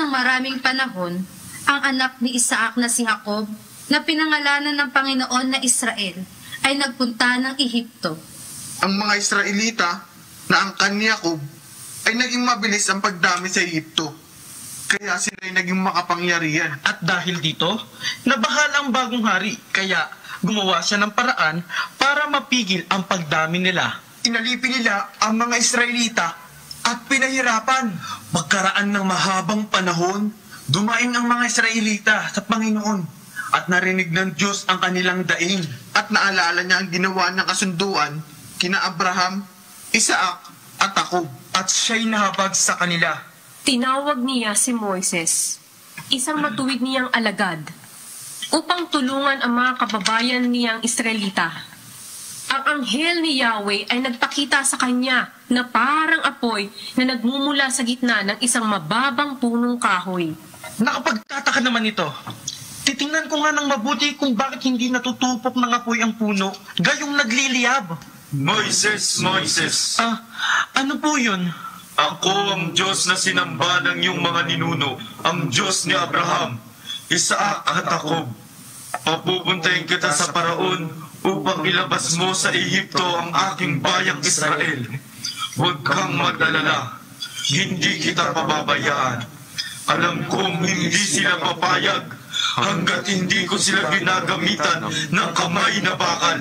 ng maraming panahon, ang anak ni Isaac na si Jacob, na pinangalanan ng Panginoon na Israel, ay nagpunta ng Ehipto. Ang mga Israelita na angkan ni Jacob ay naging mabilis ang pagdami sa Ehipto. Kaya sila ay naging makapangyarihan. At dahil dito, nabahala ang bagong hari, kaya gumawa siya ng paraan para mapigil ang pagdami nila. Inalipin nila ang mga Israelita at pinahirapan. Magkaraan ng mahabang panahon, dumaing ang mga Israelita sa Panginoon at narinig ng Diyos ang kanilang daing. At naalala niya ang ginawa ng kasunduan kina Abraham, Isaac at Jacob. At siya'y nahabag sa kanila. Tinawag niya si Moises, isang matuwid niyang alagad, upang tulungan ang mga kababayan niyang Israelita. Ang anghel ni Yahweh ay nagpakita sa kanya na parang apoy na nagmumula sa gitna ng isang mababang punong kahoy. Nakapagtataka naman ito. Titingnan ko nga ng mabuti kung bakit hindi natutupok ng apoy ang puno, gayong nagliliyab. Moises, Moises! Ano po yun? Ako ang Diyos na sinamba ng iyong mga ninuno, ang Diyos ni Abraham, Isaac at Jacob. Papupuntahin kita sa Paraon upang ilabas mo sa Ehipto ang aking bayang Israel. Huwag kang mag-alala, hindi kita pababayaan. Alam kong hindi sila papayag hanggat hindi ko sila ginagamitan ng kamay na bakal.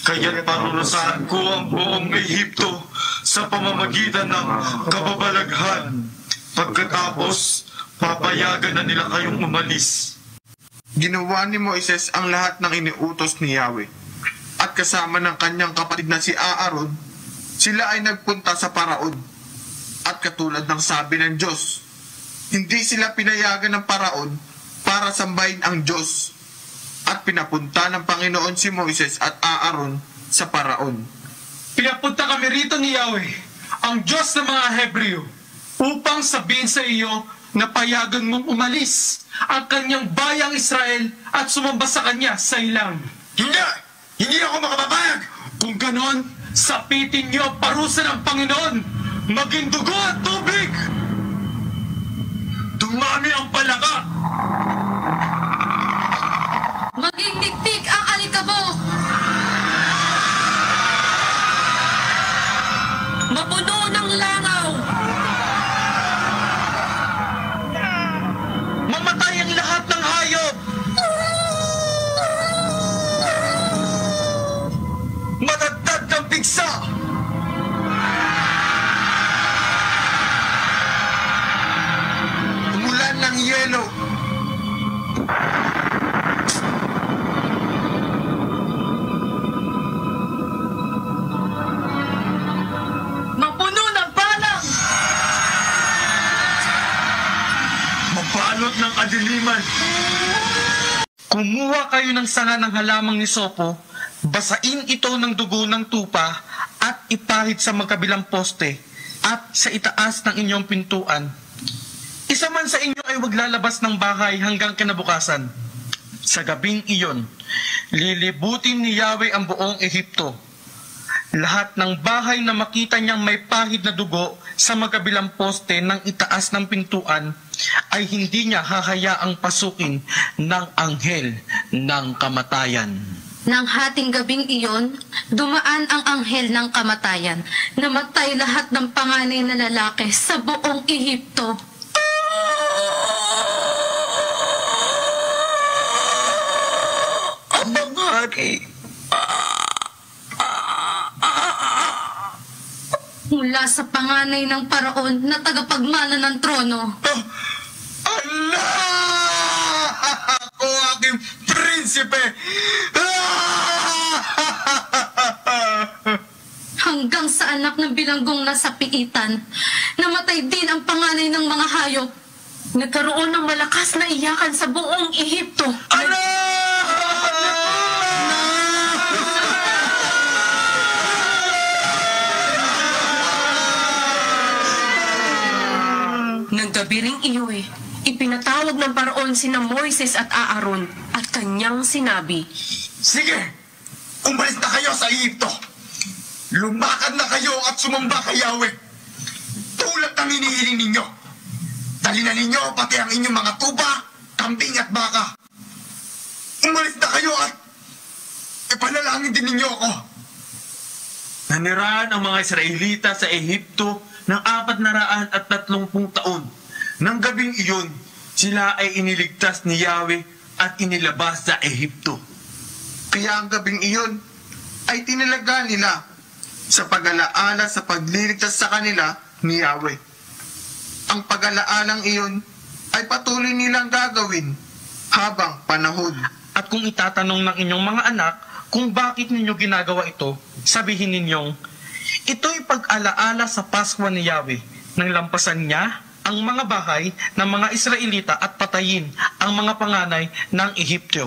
Kaya't parurusahan ko ang buong Ehipto sa pamamagitan ng kababalaghan. Pagkatapos, papayagan na nila kayong umalis. Ginawa ni Moises ang lahat ng iniutos ni Yahweh. At kasama ng kanyang kapatid na si Aaron, sila ay nagpunta sa Paraon. At katulad ng sabi ng Diyos, hindi sila pinayagan ng Paraon para sambahin ang Diyos. At pinapunta ng Panginoon si Moises at Aaron sa Paraon. Pinapunta kami rito ni Yahweh, ang Diyos ng mga Hebreo, upang sabihin sa iyo na payagan mong umalis ang kanyang bayang Israel at sumamba sa kanya sa ilang. Hindi! Hindi ako makapapayag! Kung ganon, sapitin niyo ang parusa ng Panginoon, maging dugo at tubig! Dumami ang palaka! Maging tiktik ang alikabok! Mapuno ng langaw! Mamatay ang lahat ng hayop! Matatag ng pigsa! Umulan ng yelo. Mapuno ng balang! Mabalot ng kadiliman! Kumuha kayo ng sanga ng halamang ni Sopo, basain ito ng dugo ng tupa at ipahid sa magkabilang poste at sa itaas ng inyong pintuan. Isa man sa inyo ay wag lalabas ng bahay hanggang kinabukasan. Sa gabing iyon, lilibutin ni Yahweh ang buong Ehipto. Lahat ng bahay na makita niyang may pahid na dugo sa magkabilang poste ng itaas ng pintuan ay hindi niya hahayaang pasukin ng anghel ng kamatayan. Nang hating gabing iyon, dumaan ang anghel ng kamatayan. Namatay lahat ng panganay na lalaki sa buong Ehipto. Ang mga hari! Mula sa panganay ng Paraon na tagapagmana ng trono. Allah! Ako aking prinsipe! Hanggang sa anak ng bilanggong nasa piitan, namatay din ang panganay ng mga hayop. Nagkaroon ng malakas na iyakan sa buong Ehipto. Nang gabi ring iyo'y, ipinatawag ng Paraon sina Moises at Aaron at kanyang sinabi, Sige! Umalis na kayo sa Ehipto! Lumakad na kayo at sumamba kay Yahweh! Tulad ng hinihiling ninyo! Dalinan ninyo pati ang inyong mga tupa, kambing at baka. Umalis na kayo at ipanalangin din ninyo ako. Nanirahan ang mga Israelita sa Ehipto ng 430 taon. Nang gabing iyon, sila ay iniligtas ni Yahweh at inilabas sa Ehipto. Kaya ang gabing iyon ay tinilaga nila sa pag-alaala sa pagliligtas sa kanila ni Yahweh. Ang pag-alaalang iyon ay patuloy nilang gagawin habang panahon. At kung itatanong ng inyong mga anak kung bakit ninyo ginagawa ito, sabihin ninyong, ito'y pag-alaala sa Paskwa ni Yahweh nang lampasan niya ang mga bahay ng mga Israelita at patayin ang mga panganay ng Ehiptyo.